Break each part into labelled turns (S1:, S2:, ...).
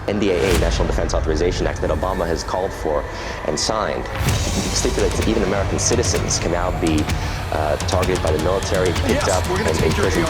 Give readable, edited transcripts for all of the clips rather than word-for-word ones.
S1: NDAA, National Defense Authorization Act, that Obama has called for and signed, stipulates that even American citizens can now be targeted by the military, picked up, and imprisoned.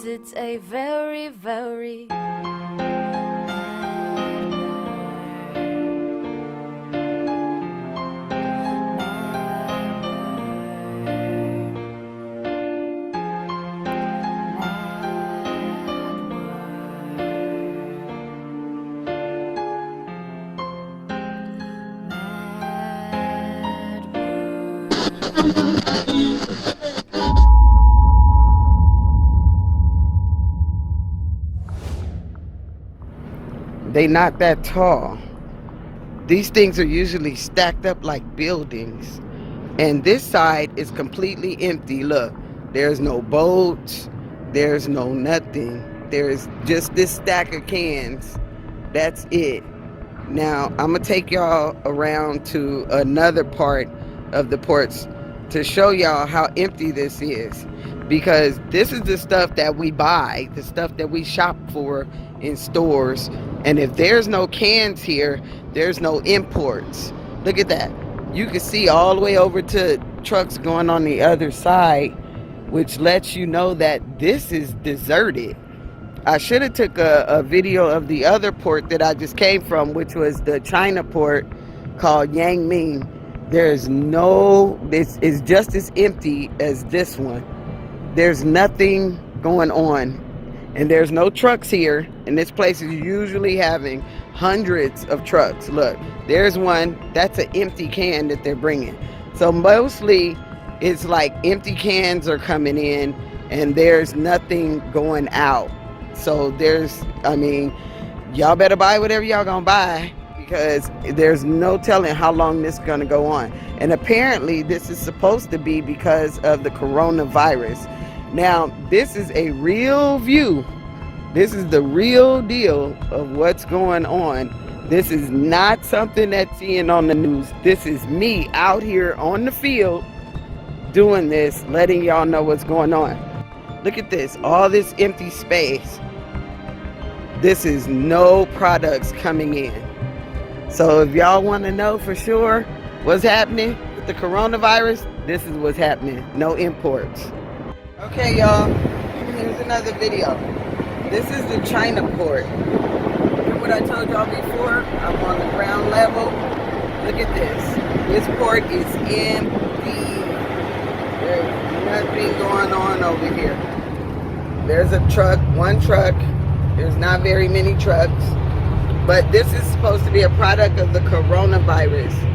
S2: It's a very, very
S3: They not that tall. These things are usually stacked up like buildings. And this side is completely empty. Look, there's no boats. There's no nothing. There's just this stack of cans. That's it. Now, I'm going to take y'all around to another part of the ports to show y'all how empty this is. Because this is the stuff that we buy, the stuff that we shop for in stores. And if there's no cans here, there's no imports. Look at that. You can see all the way over to trucks going on the other side, which lets you know that this is deserted. I should have took a video of the other port that I just came from, which was the China port called Yangming. There's no, this is just as empty as this one. There's nothing going on. And there's no trucks here. And this place is usually having hundreds of trucks. Look, there's one. That's an empty can that they're bringing. So mostly it's like empty cans are coming in and there's nothing going out. So there's, I mean, y'all better buy whatever y'all gonna buy, because there's no telling how long this is gonna go on. And apparently this is supposed to be because of the coronavirus. Now, this is a real view. This is the real deal of what's going on. This is not something that's seen on the news. This is me out here on the field doing this, letting y'all know what's going on. Look at this, all this empty space. This is no products coming in. So if y'all want to know for sure what's happening with the coronavirus, this is what's happening. No imports. Okay, y'all, here's another video. This is the China port. What I told y'all before, I'm on the ground level. Look at this. This port is empty. There's nothing going on over here. There's a truck, one truck. There's not very many trucks. But this is supposed to be a product of the coronavirus.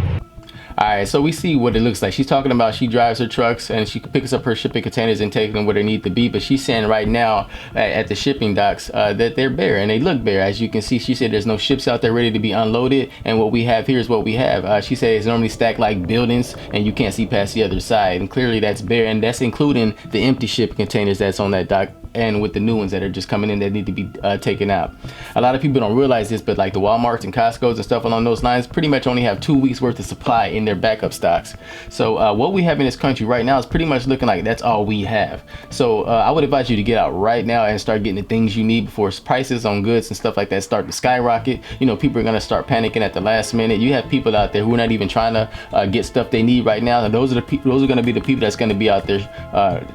S4: All right, so we see what it looks like. She's talking about she drives her trucks and she picks up her shipping containers and takes them where they need to be. But she's saying right now at the shipping docks that they're bare and they look bare. As you can see, she said there's no ships out there ready to be unloaded. And what we have here is what we have. She said it's normally stacked like buildings and you can't see past the other side. And clearly that's bare, and that's including the empty shipping containers that's on that dock, and with the new ones that are just coming in that need to be taken out. A lot of people don't realize this, but like the Walmarts and Costco's and stuff along those lines pretty much only have 2 weeks worth of supply in their backup stocks. So what we have in this country right now is pretty much looking like that's all we have. So I would advise you to get out right now and start getting the things you need before prices on goods and stuff like that start to skyrocket. You know, people are gonna start panicking at the last minute. You have people out there who are not even trying to get stuff they need right now, and those are gonna be the people that's gonna be out there,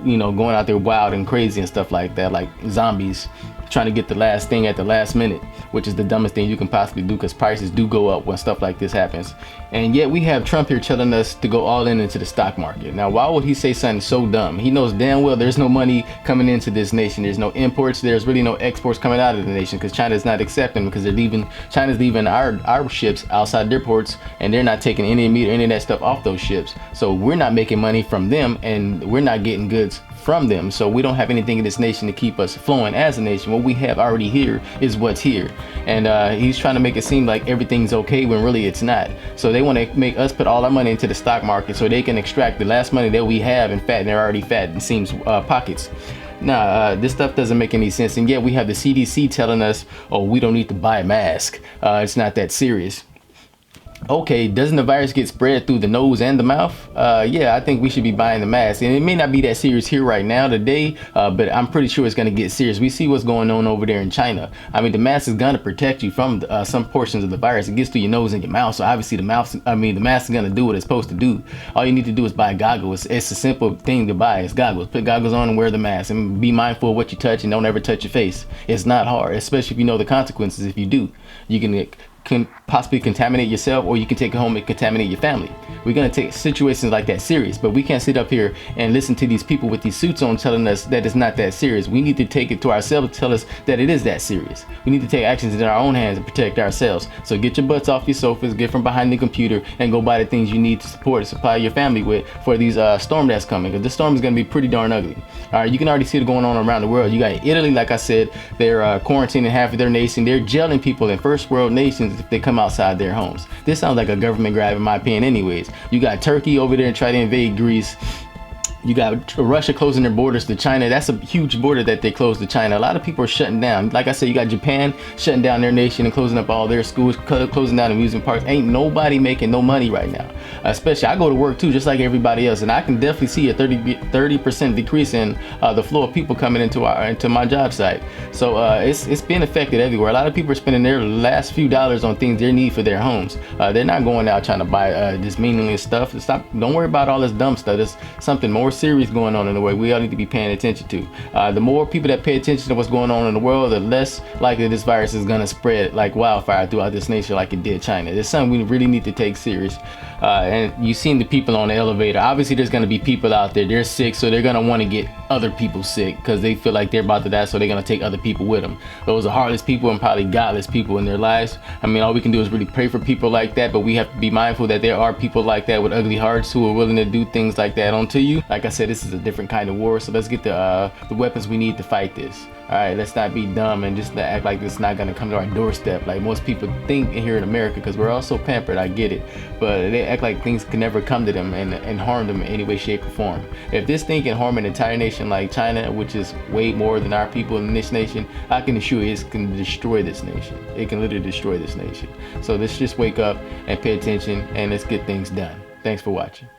S4: you know, going out there wild and crazy and stuff like that, like zombies trying to get the last thing at the last minute, which is the dumbest thing you can possibly do, because prices do go up when stuff like this happens. And yet we have Trump here telling us to go all in into the stock market. Now, why would he say something so dumb? He knows damn well there's no money coming into this nation. There's no imports. There's really no exports coming out of the nation, because China's not accepting, because China's leaving our ships outside their ports, and they're not taking any meat or any of that stuff off those ships. So we're not making money from them, and we're not getting goods from them. So we don't have anything in this nation to keep us flowing as a nation. What we have already here is what's here. And he's trying to make it seem like everything's okay when really it's not. So they want to make us put all our money into the stock market so they can extract the last money that we have and fatten their already fat, it seems, pockets. Nah, this stuff doesn't make any sense. And yet we have the CDC telling us, oh, we don't need to buy a mask. It's not that serious. Okay, doesn't the virus get spread through the nose and the mouth? Yeah, I think we should be buying the mask. And it may not be that serious here right now today, but I'm pretty sure it's going to get serious. We see what's going on over there in China. I mean, the mask is going to protect you from some portions of the virus. It gets through your nose and your mouth, so obviously the mask is going to do what it's supposed to do. All you need to do is buy goggles. It's a simple thing to buy. It's goggles. Put goggles on and wear the mask, and be mindful of what you touch, and don't ever touch your face. It's not hard, especially if you know the consequences. If you do, you can possibly contaminate yourself, or you can take it home and contaminate your family. We're going to take situations like that serious, but we can't sit up here and listen to these people with these suits on telling us that it's not that serious. We need to take it to ourselves to tell us that it is that serious. We need to take actions in our own hands and protect ourselves. So get your butts off your sofas, get from behind the computer, and go buy the things you need to supply your family with for these storm that's coming, because this storm is going to be pretty darn ugly. All right, you can already see it going on around the world. You got Italy, like I said, they're quarantining half of their nation. They're jailing people in first world nations if they come outside their homes. This sounds like a government grab in my opinion anyways. You got Turkey over there and try to invade Greece. You got Russia closing their borders to China. That's a huge border that they closed to China. A lot of people are shutting down. Like I said, you got Japan shutting down their nation and closing up all their schools, closing down amusement parks. Ain't nobody making no money right now. Especially, I go to work too, just like everybody else, and I can definitely see a 30% decrease in the flow of people coming into my job site. So it's been affected everywhere. A lot of people are spending their last few dollars on things they need for their homes. They're not going out trying to buy this meaningless stuff. Don't worry about all this dumb stuff. There's something more serious going on in the way we all need to be paying attention to. The more people that pay attention to what's going on in the world, the less likely this virus is going to spread like wildfire throughout this nation like it did China. It's something we really need to take serious. And you've seen the people on the elevator. Obviously there's going to be people out there, they're sick, so they're going to want to get other people sick because they feel like they're about to die, so they're going to take other people with them. Those are heartless people and probably godless people in their lives. I mean, all we can do is really pray for people like that, but we have to be mindful that there are people like that with ugly hearts who are willing to do things like that onto you. Like like I said, this is a different kind of war. So let's get the weapons we need to fight this. All right, let's not be dumb and just act like it's not gonna come to our doorstep like most people think here in America, because we're all so pampered. I get it, but they act like things can never come to them and harm them in any way, shape, or form. If this thing can harm an entire nation like China, which is way more than our people in this nation, I can assure you it can destroy this nation. It can literally destroy this nation. So let's just wake up and pay attention, and let's get things done. Thanks for watching.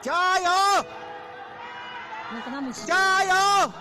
S5: Jayo! Jayo!